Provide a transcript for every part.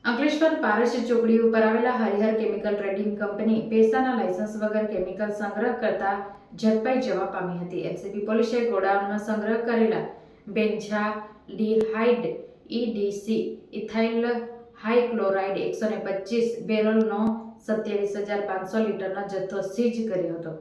અંકલેશ્વર પારસ ચોકડી ઉપર આવેલા Harihar chemical trading company પેસાના licence વગર કેમિકલ સંગ્રહ કરતા ઝડપાઈ જવા પામી હતી. એલસીબી પોલીસે ગોડાઉનમાં સંગ્રહ કરેલા બેન્ઝાલ્ડિહાઇડ EDC ઇથાઇલ હાઇક્લોરાઇડ 125 બેરલનો 27,500 લીટરનો જથ્થો સીઝ કર્યો હતો.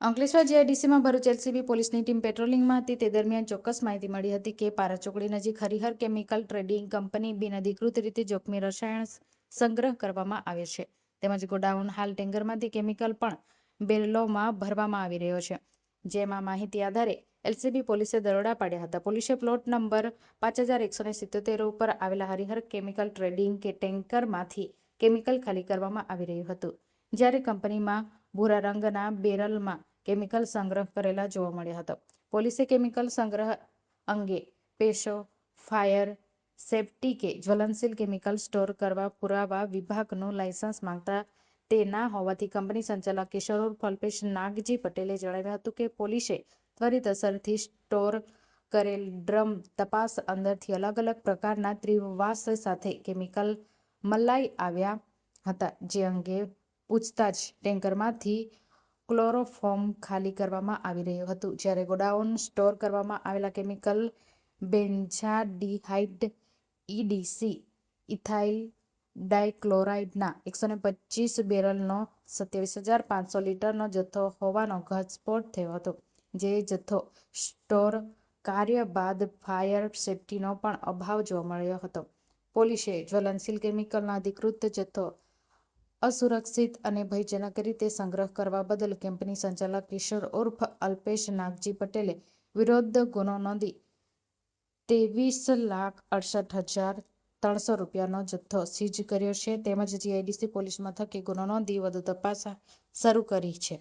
અંકલેશ્વર જીઆઈડીસીમાં ભરૂચ એલસીબી પોલીસની ટીમ પેટ્રોલિંગમાં હતી. તે દરમિયાન ચોક્કસ માહિતી મળી હતી કે પારા ચોકડી નજીક હરિહર કેમિકલ ટ્રેડિંગ કંપની બિનઅધિકૃત રીતે જોખમી રસાયણ સંગ્રહ કરવામાં આવે છે. તેમજ ગોડાઉન હાલ ટેન્કરમાંથી કેમિકલ પણ બેરલોમાં ભરવામાં આવી રહ્યો છે. જેમાં માહિતી આધારે એલસીબી પોલીસે દરોડા પાડ્યા હતા. પોલીસે પ્લોટ નંબર 5177 ઉપર આવેલા હરિહર કેમિકલ ટ્રેડિંગ ટેન્કરમાંથી કેમિકલ ખાલી કરવામાં આવી રહ્યું હતું. જ્યારે કંપનીમાં ભૂરા રંગના બેરલમાં કેમિકલ સંગ્રહ કરેલા જોવા મળ્યા હતા. પોલીસે કેમિકલ સંગ્રહ અંગે પેશો ફાયર સેફ્ટી કે જ્વલનશીલ કેમિકલ સ્ટોર કરવા પુરાવા વિભાગનું લાયસન્સ માંગતા તે ના હોવાથી કંપની સંચાલક કિશોર ઉર્ફ અલ્પેશ નાગજી પટેલે જણાવ્યું હતું કે પોલીસે ત્વરિત અસરથી સ્ટોર કરેલ ડ્રમ તપાસ અંદરથી અલગ અલગ પ્રકારના ત્રિવાસ સાથે કેમિકલ મલાઈ આવ્યા હતા. જે અંગે પૂછતાછ ટેન્કરમાંથી ક્લોરોફોર્મ ખાલી કરવામાં આવી રહ્યું હતું. જ્યારે ગોડાઉન સ્ટોર કરવામાં આવેલા કેમિકલ બેન્ઝાલ્ડિહાઇડ EDC ઇથાઇલ ડાઇક્લોરાઇડના 125 બેરલનો 27,500 લીટરનો જથ્થો હોવાનો ઘટસ્ફોટ થયો હતો. જે જથ્થો સ્ટોર કાર્ય બાદ ફાયર સેફ્ટીનો પણ અભાવ જોવા મળ્યો હતો. પોલીસે જ્વલનશીલ કેમિકલનો અધિકૃત જથ્થો અસુરક્ષિત અને ભયજનક રીતે સંગ્રહ કરવા બદલ કંપની સંચાલક કિશોર ઉર્ફ અલ્પેશ નાગજી પટેલે વિરુદ્ધ ગુનો નોંધી ₹23,68,300 રૂપિયાનો જથ્થો સીઝ કર્યો છે. તેમજ જીઆઈડીસી પોલીસ મથકે ગુનો નોંધી વધુ તપાસ શરૂ કરી છે.